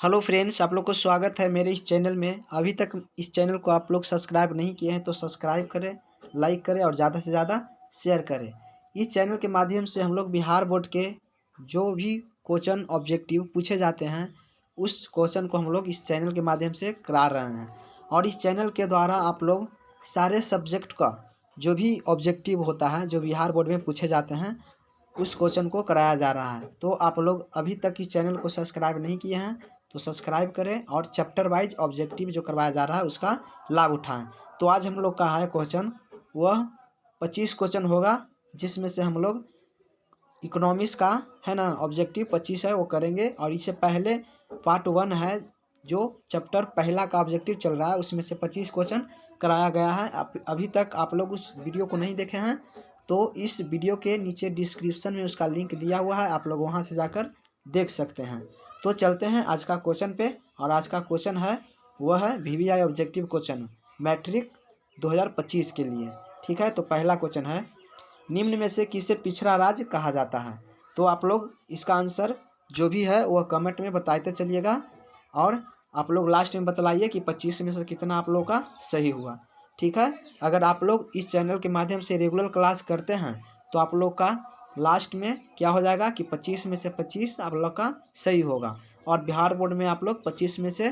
Hello friends, आप लोग को स्वागत है मेरे इस चैनल में। अभी तक इस चैनल को आप लोग सब्सक्राइब नहीं किए हैं तो सब्सक्राइब करें, लाइक करें और ज़्यादा से ज़्यादा शेयर करें। इस चैनल के माध्यम से हम लोग बिहार बोर्ड के जो भी क्वेश्चन ऑब्जेक्टिव पूछे जाते हैं उस क्वेश्चन को हम लोग इस चैनल के माध्यम से करा रहे हैं। और इस चैनल के द्वारा आप लोग सारे सब्जेक्ट का जो भी ऑब्जेक्टिव होता है जो बिहार बोर्ड में पूछे जाते हैं उस क्वेश्चन को कराया जा रहा है। तो आप लोग अभी तक इस चैनल को सब्सक्राइब नहीं किए हैं तो सब्सक्राइब करें और चैप्टर वाइज ऑब्जेक्टिव जो करवाया जा रहा है उसका लाभ उठाएं। तो आज हम लोग का है क्वेश्चन, वह 25 क्वेश्चन होगा जिसमें से हम लोग इकोनॉमिक्स का है ना ऑब्जेक्टिव 25 है वो करेंगे। और इससे पहले पार्ट 1 है जो चैप्टर पहला का ऑब्जेक्टिव चल रहा है उसमें से 25 क्वेश्चन कराया गया है। अभी तक आप लोग उस वीडियो को नहीं देखे हैं तो इस वीडियो के नीचे डिस्क्रिप्शन में उसका लिंक दिया हुआ है, आप लोग वहां से जाकर देख सकते हैं। तो चलते हैं आज का क्वेश्चन पे। और आज का क्वेश्चन है वह है वीवीआई ऑब्जेक्टिव क्वेश्चन मैट्रिक 2025 के लिए। ठीक है, तो पहला क्वेश्चन है, निम्न में से किसे पिछड़ा राज्य कहा जाता है? तो आप लोग इसका आंसर जो भी है वह कमेंट में बताते चलिएगा और आप लोग लास्ट में बतलाइए कि 25 में से कितना आप लोग का सही हुआ। ठीक है, अगर आप लोग इस चैनल के माध्यम से रेगुलर क्लास करते हैं तो आप लोग का लास्ट में क्या हो जाएगा कि 25 में से 25 आप लोग का सही होगा। और बिहार बोर्ड में आप लोग 25 में से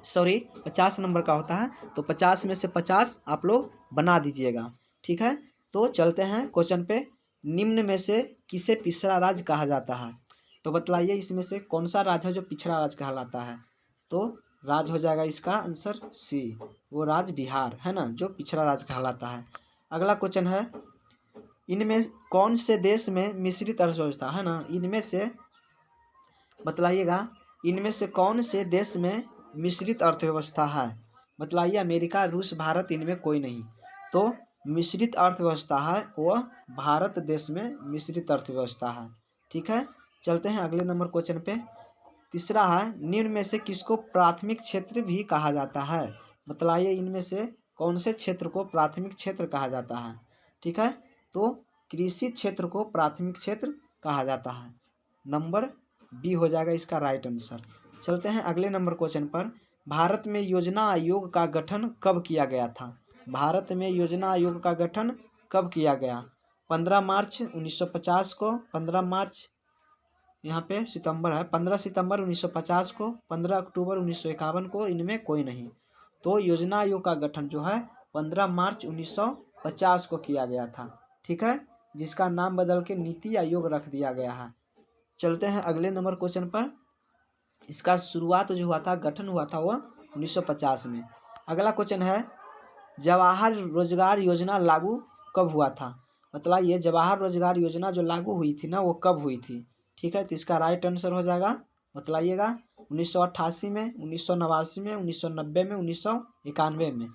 50 नंबर का होता है तो 50 में से 50 आप लोग बना दीजिएगा। ठीक है, तो चलते हैं क्वेश्चन पे। निम्न में से किसे पिछड़ा राज्य कहा जाता है? तो बतलाइए इसमें से कौन सा राज्य है जो पिछड़ा राज्य कहलाता है? तो राज्य हो जाएगा इसका आंसर सी, वो राज्य बिहार है ना जो पिछड़ा राज्य कहलाता है। अगला क्वेश्चन है, इनमें कौन से देश में मिश्रित अर्थव्यवस्था है ना, इनमें से बतलाइएगा इनमें से कौन से देश में मिश्रित अर्थव्यवस्था है? बतलाइए, अमेरिका, रूस, भारत, इनमें कोई नहीं। तो मिश्रित अर्थव्यवस्था है वह भारत देश में मिश्रित अर्थव्यवस्था है। ठीक है, चलते हैं अगले नंबर क्वेश्चन पे। तीसरा है, निम्न में से किसको प्राथमिक क्षेत्र भी कहा जाता है? बतलाइए इनमें से कौन से क्षेत्र को प्राथमिक क्षेत्र कहा जाता है? ठीक है, तो कृषि क्षेत्र को प्राथमिक क्षेत्र कहा जाता है। नंबर बी हो जाएगा इसका राइट आंसर। चलते हैं अगले नंबर क्वेश्चन पर। भारत में योजना आयोग का गठन कब किया गया था? भारत में योजना आयोग का गठन कब किया गया? 15 मार्च 1950 को, 15 मार्च यहाँ पे सितंबर है, 15 सितंबर 1950 को, 15 अक्टूबर 1951 को, इनमें कोई नहीं। तो योजना आयोग का गठन जो है 15 मार्च 1950 को किया गया था। ठीक है, जिसका नाम बदल के नीति आयोग रख दिया गया है। चलते हैं अगले नंबर क्वेश्चन पर। इसका शुरुआत जो हुआ था, गठन हुआ था वह 1950 में। अगला क्वेश्चन है, जवाहर रोजगार योजना लागू कब हुआ था? मतलब ये जवाहर रोजगार योजना जो लागू हुई थी ना वो कब हुई थी? ठीक है, तो इसका राइट आंसर हो जाएगा, बतलाइएगा, 1988 में, 1989 में, 1990 में, 1991 में।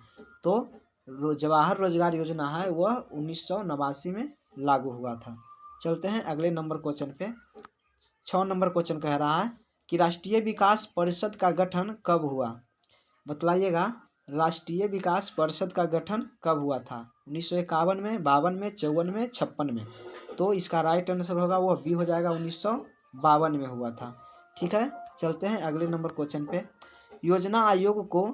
तो जवाहर रोजगार योजना है वह 1989 में लागू हुआ था। चलते हैं अगले नंबर क्वेश्चन पे। 6 नंबर क्वेश्चन कह रहा है कि राष्ट्रीय विकास परिषद का गठन कब हुआ? बतलाइएगा, राष्ट्रीय विकास परिषद का गठन कब हुआ था? 1951 में, 52 में, 54 में, 56 में। तो इसका राइट आंसर होगा वह बी हो जाएगा, 1952 में हुआ था। ठीक है, चलते हैं अगले नंबर क्वेश्चन पे। योजना आयोग को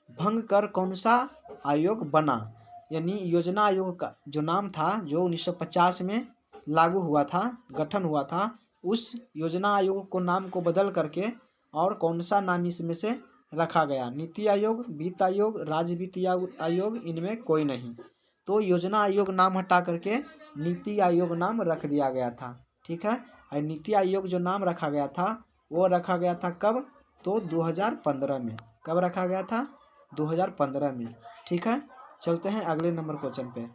भंग कर कौन सा आयोग बना? यानी योजना आयोग का जो नाम था जो 1950 में लागू हुआ था, गठन हुआ था, उस योजना आयोग को नाम को बदल करके और कौन सा नाम इसमें से रखा गया? नीति आयोग, वित्त आयोग, राज्य वित्त आयोग, इनमें कोई नहीं। तो योजना आयोग नाम हटा करके नीति आयोग नाम रख दिया गया था। ठीक है, और नीति आयोग जो नाम रखा गया था वो रखा गया था कब? तो 2015 में। कब रखा गया था? 2015 में। ठीक है, चलते हैं अगले नंबर क्वेश्चन पे।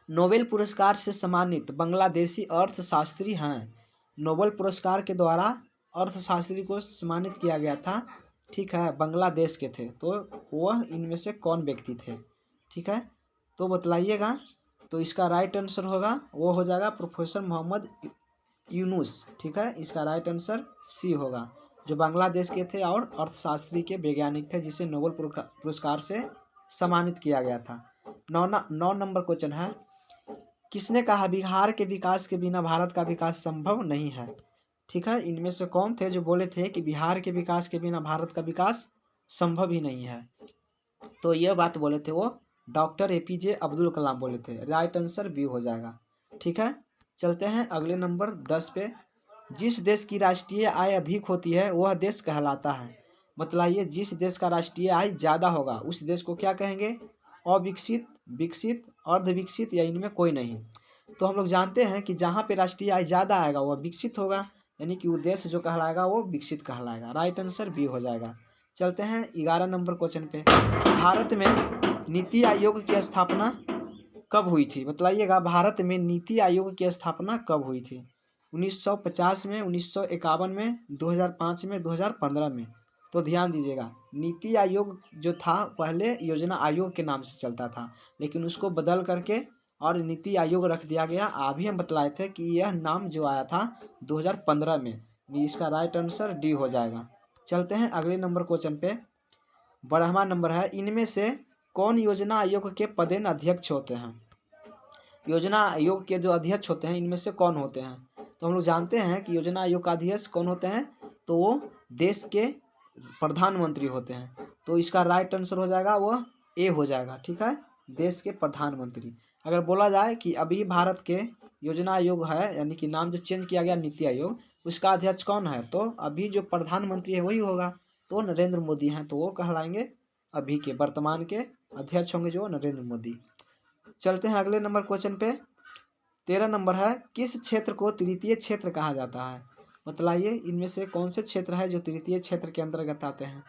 नोबेल पुरस्कार से सम्मानित बांग्लादेशी अर्थशास्त्री हैं। नोबेल पुरस्कार के द्वारा अर्थशास्त्री को सम्मानित किया गया था। ठीक है, बांग्लादेश के थे, तो वह इनमें से कौन व्यक्ति थे? ठीक है, तो बतलाइएगा। तो इसका राइट आंसर होगा वो हो जाएगा प्रोफेसर मोहम्मद यूनुस। ठीक है, इसका राइट आंसर सी होगा, जो बांग्लादेश के थे और अर्थशास्त्री के वैज्ञानिक थे जिसे नोबेल पुरस्कार से सम्मानित किया गया था। 9 नंबर क्वेश्चन है, किसने कहा बिहार के विकास के बिना भारत का विकास संभव नहीं है? ठीक है, इनमें से कौन थे जो बोले थे कि बिहार के विकास के बिना भारत का विकास संभव ही नहीं है? तो यह बात बोले थे वो डॉक्टर एपीजे अब्दुल कलाम बोले थे। राइट आंसर बी हो जाएगा। ठीक है, चलते हैं अगले नंबर 10 पे। जिस देश की राष्ट्रीय आय अधिक होती है वह देश कहलाता है। बतलाइए, जिस देश का राष्ट्रीय आय ज़्यादा होगा उस देश को क्या कहेंगे? अविकसित, विकसित, अर्धविकसित या इनमें कोई नहीं। तो हम लोग जानते हैं कि जहाँ पे राष्ट्रीय आय ज़्यादा आएगा वह विकसित होगा, यानी कि वो देश जो कहलाएगा वो विकसित कहलाएगा। राइट आंसर बी हो जाएगा। चलते हैं 11 नंबर क्वेश्चन पे। भारत में नीति आयोग की स्थापना कब हुई थी? बतलाइएगा, भारत में नीति आयोग की स्थापना कब हुई थी? 1950 में, 1951 में, 2005 में, 2015 में? तो ध्यान दीजिएगा, नीति आयोग जो था पहले योजना आयोग के नाम से चलता था, लेकिन उसको बदल करके और नीति आयोग रख दिया गया। अभी हम बतलाए थे कि यह नाम जो आया था 2015 में। इसका राइट आंसर डी हो जाएगा। चलते हैं अगले नंबर क्वेश्चन पे। 12वां नंबर है, इनमें से कौन योजना आयोग के पदेन अध्यक्ष होते हैं? योजना आयोग के जो अध्यक्ष होते हैं इनमें से कौन होते हैं? तो हम लोग जानते हैं कि योजना आयोग का अध्यक्ष कौन होते हैं, तो वो देश के प्रधानमंत्री होते हैं। तो इसका राइट आंसर हो जाएगा वो ए हो जाएगा। ठीक है, देश के प्रधानमंत्री। अगर बोला जाए कि अभी भारत के योजना आयोग है, यानी कि नाम जो चेंज किया गया नीति आयोग, उसका अध्यक्ष कौन है? तो अभी जो प्रधानमंत्री है वही होगा। तो नरेंद्र मोदी हैं, तो वो कहलाएंगे अभी के वर्तमान के अध्यक्ष होंगे जो नरेंद्र मोदी। चलते हैं अगले नंबर क्वेश्चन पे। 13 नंबर है, किस क्षेत्र को तृतीय क्षेत्र कहा जाता है? बतलाइए, इनमें से कौन से क्षेत्र है जो तृतीय क्षेत्र के अंतर्गत आते हैं,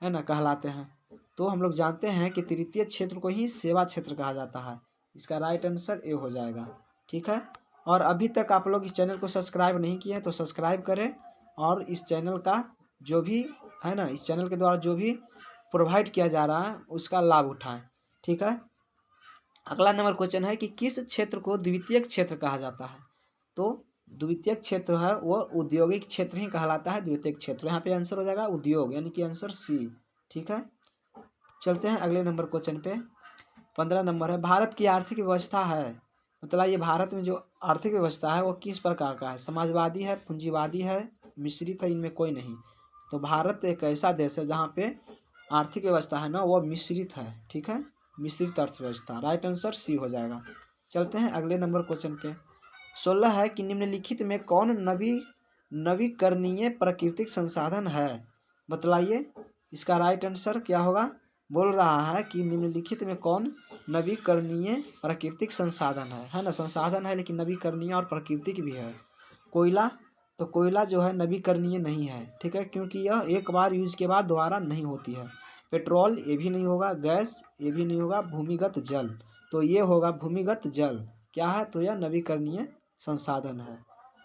है ना, कहलाते हैं? तो हम लोग जानते हैं कि तृतीय क्षेत्र को ही सेवा क्षेत्र कहा जाता है। इसका राइट आंसर ए हो जाएगा। ठीक है, और अभी तक आप लोग इस चैनल को सब्सक्राइब नहीं किए हैं तो सब्सक्राइब करें, और इस चैनल का जो भी है ना, इस चैनल के द्वारा जो भी प्रोवाइड किया जा रहा है उसका लाभ उठाएं। ठीक है, अगला नंबर क्वेश्चन है कि किस क्षेत्र को द्वितीयक क्षेत्र कहा जाता है? तो द्वितीयक क्षेत्र है वो औद्योगिक क्षेत्र ही कहलाता है। द्वितीयक क्षेत्र, यहाँ पे आंसर हो जाएगा उद्योग, यानी कि आंसर सी। ठीक है, चलते हैं अगले नंबर क्वेश्चन पे। 15 नंबर है, भारत की आर्थिक व्यवस्था है, मतलब ये भारत में जो आर्थिक व्यवस्था है वो किस प्रकार का है? समाजवादी है, पूंजीवादी है, मिश्रित है, इनमें कोई नहीं। तो भारत एक ऐसा देश है जहाँ पे आर्थिक व्यवस्था है ना वो मिश्रित है। ठीक है, मिश्रित अर्थव्यवस्था। राइट आंसर सी हो जाएगा। चलते हैं अगले नंबर क्वेश्चन पे। 16 है कि निम्नलिखित में कौन नवीकरणीय प्राकृतिक संसाधन है? बतलाइए, इसका राइट आंसर क्या होगा? बोल रहा है कि निम्नलिखित में कौन नवीकरणीय प्राकृतिक संसाधन है ना, संसाधन है लेकिन नवीकरणीय और प्राकृतिक भी है। कोयला, तो कोयला जो है नवीकरणीय नहीं है। ठीक है, क्योंकि यह एक बार यूज के बाद दोबारा नहीं होती है। पेट्रोल ये भी नहीं होगा, गैस ये भी नहीं होगा, भूमिगत जल, तो ये होगा भूमिगत जल। क्या है? तो यह नवीकरणीय संसाधन है।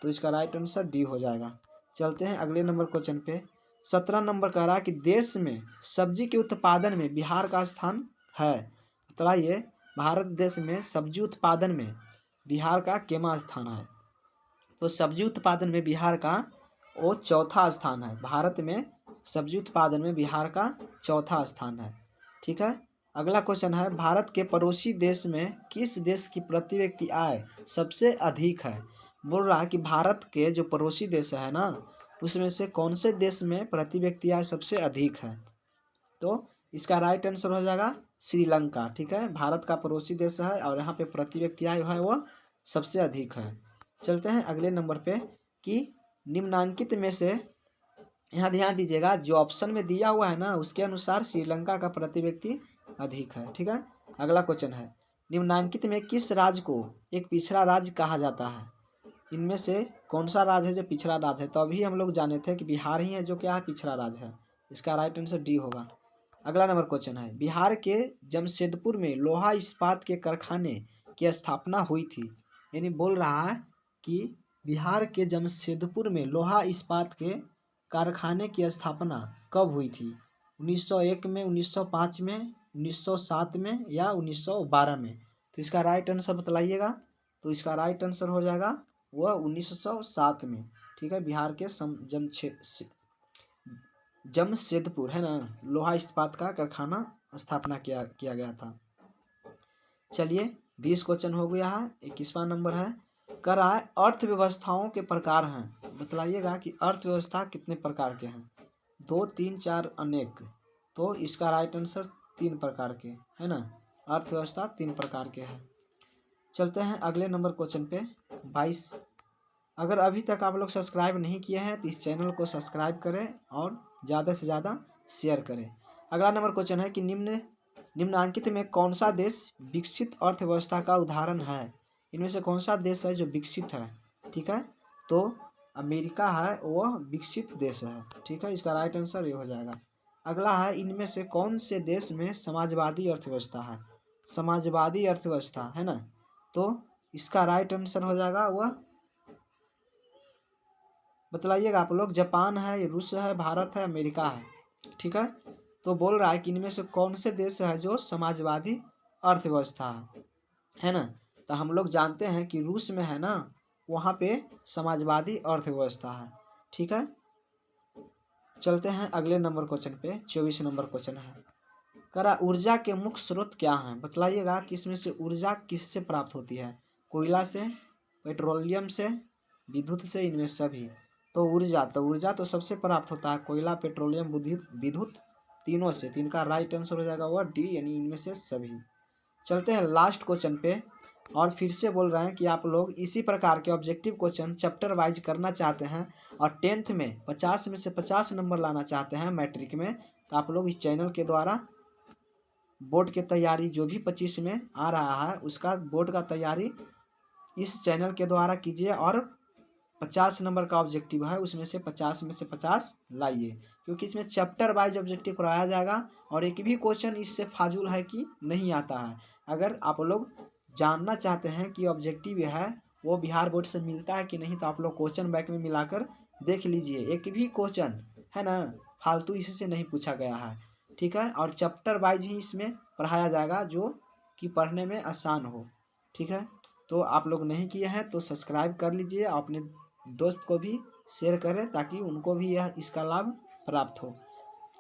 तो इसका राइट आंसर डी हो जाएगा। चलते हैं अगले नंबर क्वेश्चन पे। 17 नंबर कह रहा है कि देश में सब्जी के उत्पादन में बिहार का स्थान है। बताइए, भारत देश में सब्जी उत्पादन में बिहार का केमा स्थान है? तो सब्जी उत्पादन में बिहार का वो चौथा स्थान है। भारत में सब्जी उत्पादन में बिहार का चौथा स्थान है। ठीक है, अगला क्वेश्चन है, भारत के पड़ोसी देश में किस देश की प्रति व्यक्ति आय सबसे अधिक है? बोल रहा है कि भारत के जो पड़ोसी देश है ना उसमें से कौन से देश में प्रति व्यक्ति आय सबसे अधिक है? तो इसका राइट आंसर हो जाएगा श्रीलंका। ठीक है, भारत का पड़ोसी देश है और यहाँ पे प्रति व्यक्ति आय है वो सबसे अधिक है। चलते हैं अगले नंबर पे कि निम्नांकित में से, यहाँ ध्यान दीजिएगा जो ऑप्शन में दिया हुआ है ना उसके अनुसार श्रीलंका का प्रति व्यक्ति अधिक है। ठीक है, अगला क्वेश्चन है, निम्नांकित में किस राज्य को एक पिछड़ा राज्य कहा जाता है? इनमें से कौन सा राज्य है जो पिछड़ा राज्य है? तो अभी हम लोग जाने थे कि बिहार ही है जो क्या है पिछड़ा राज्य है। इसका राइट आंसर डी होगा। अगला नंबर क्वेश्चन है, बिहार के जमशेदपुर में लोहा इस्पात के कारखाने की स्थापना हुई थी। यानी बोल रहा है कि बिहार के जमशेदपुर में लोहा इस्पात के कारखाने की स्थापना कब हुई थी? 1901 में, 1905 में, 1907 में या 1912 में? तो इसका राइट आंसर बतलाइएगा। तो इसका राइट आंसर हो जाएगा वह 1907 में। ठीक है, बिहार के जमशेदपुर है ना लोहा इस्पात का कारखाना स्थापना किया गया था। चलिए 20 क्वेश्चन हो गया है। 21वां नंबर है, कर रहा है अर्थव्यवस्थाओं के प्रकार हैं। बतलाइएगा कि अर्थव्यवस्था कितने प्रकार के हैं। 2, 3, 4, अनेक। तो इसका राइट आंसर 3 प्रकार के है ना। अर्थव्यवस्था 3 प्रकार के हैं। चलते हैं अगले नंबर क्वेश्चन पे 22। अगर अभी तक आप लोग सब्सक्राइब नहीं किए हैं तो इस चैनल को सब्सक्राइब करें और ज़्यादा से ज़्यादा शेयर करें। अगला नंबर क्वेश्चन है कि निम्नांकित में कौन सा देश विकसित अर्थव्यवस्था का उदाहरण है। इनमें से कौन सा देश है जो विकसित है। ठीक है, तो अमेरिका है वह विकसित देश है। ठीक है, इसका राइट आंसर ये हो जाएगा। अगला है इनमें से कौन से देश में समाजवादी अर्थव्यवस्था है। समाजवादी अर्थव्यवस्था है ना, तो इसका राइट आंसर हो जाएगा वह, बतलाइएगा आप लोग। जापान है, रूस है, भारत है, अमेरिका है। ठीक है, तो बोल रहा है कि इनमें से कौन से देश है जो समाजवादी अर्थव्यवस्था है ना। तो हम लोग जानते हैं कि रूस में है ना, वहाँ पे समाजवादी अर्थव्यवस्था है। ठीक है, चलते हैं अगले नंबर क्वेश्चन पे 24 नंबर क्वेश्चन है। करा ऊर्जा के मुख्य स्रोत क्या हैं। बतलाइएगा कि इसमें से ऊर्जा किससे प्राप्त होती है। कोयला से, पेट्रोलियम से, विद्युत से, इनमें सभी। तो ऊर्जा तो सबसे प्राप्त होता है कोयला, पेट्रोलियम, विद्युत, तीनों से। तीन का राइट आंसर हो जाएगा वह डी, यानी इनमें से सभी। चलते हैं लास्ट क्वेश्चन पे। और फिर से बोल रहे हैं कि आप लोग इसी प्रकार के ऑब्जेक्टिव क्वेश्चन चैप्टर वाइज करना चाहते हैं और 10th में 50 में से 50 नंबर लाना चाहते हैं मैट्रिक में, तो आप लोग इस चैनल के द्वारा बोर्ड की तैयारी जो भी 25 में आ रहा है उसका बोर्ड का तैयारी इस चैनल के द्वारा कीजिए। और 50 नंबर का ऑब्जेक्टिव है, उसमें से 50 में से 50 लाइए, क्योंकि इसमें चैप्टर वाइज ऑब्जेक्टिव कराया जाएगा और एक भी क्वेश्चन इससे फाजुल है कि नहीं आता है। अगर आप लोग जानना चाहते हैं कि ऑब्जेक्टिव है वो बिहार बोर्ड से मिलता है कि नहीं, तो आप लोग क्वेश्चन बैंक में मिलाकर देख लीजिए। एक भी क्वेश्चन है ना फालतू इससे नहीं पूछा गया है। ठीक है, और चैप्टर वाइज ही इसमें पढ़ाया जाएगा जो कि पढ़ने में आसान हो। ठीक है, तो आप लोग नहीं किए हैं तो सब्सक्राइब कर लीजिए, अपने दोस्त को भी शेयर करें ताकि उनको भी यह इसका लाभ प्राप्त हो।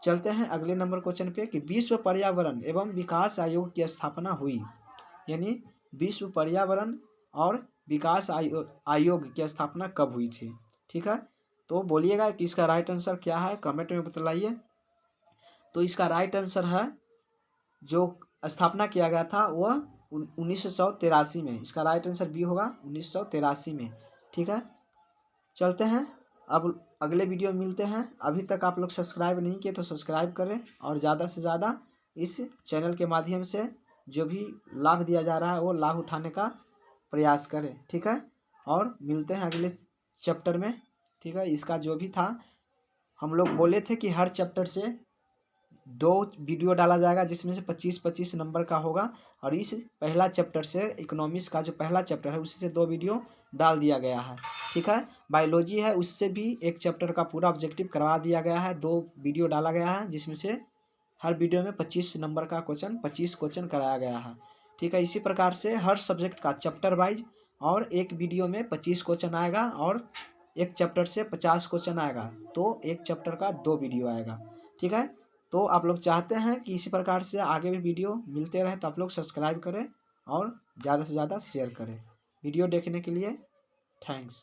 चलते हैं अगले नंबर क्वेश्चन पे कि विश्व पर्यावरण एवं विकास आयोग की स्थापना हुई। यानी विश्व पर्यावरण और विकास आयोग की स्थापना कब हुई थी। ठीक है, तो बोलिएगा कि इसका राइट आंसर क्या है, कमेंट में बतलाइए। तो इसका राइट आंसर है जो स्थापना किया गया था वह 1983 में। इसका राइट आंसर बी होगा 1983 में। ठीक है, चलते हैं अब अगले वीडियो में मिलते हैं। अभी तक आप लोग सब्सक्राइब नहीं किए तो सब्सक्राइब करें और ज़्यादा से ज़्यादा इस चैनल के माध्यम से जो भी लाभ दिया जा रहा है वो लाभ उठाने का प्रयास करें। ठीक है, और मिलते हैं अगले चैप्टर में। ठीक है, इसका जो भी था हम लोग बोले थे कि हर चैप्टर से 2 वीडियो डाला जाएगा जिसमें से 25-25 नंबर का होगा। और इस पहला चैप्टर से इकोनॉमिक्स का जो पहला चैप्टर है उसी से 2 वीडियो डाल दिया गया है। ठीक है, बायोलॉजी है उससे भी एक चैप्टर का पूरा ऑब्जेक्टिव करवा दिया गया है, 2 वीडियो डाला गया है जिसमें से हर वीडियो में 25 नंबर का क्वेश्चन 25 क्वेश्चन कराया गया है। ठीक है, इसी प्रकार से हर सब्जेक्ट का चैप्टर वाइज और एक वीडियो में 25 क्वेश्चन आएगा और एक चैप्टर से 50 क्वेश्चन आएगा, तो एक चैप्टर का 2 वीडियो आएगा। ठीक है, तो आप लोग चाहते हैं कि इसी प्रकार से आगे भी वीडियो मिलते रहे तो आप लोग सब्सक्राइब करें और ज़्यादा से ज़्यादा शेयर करें। वीडियो देखने के लिए थैंक्स।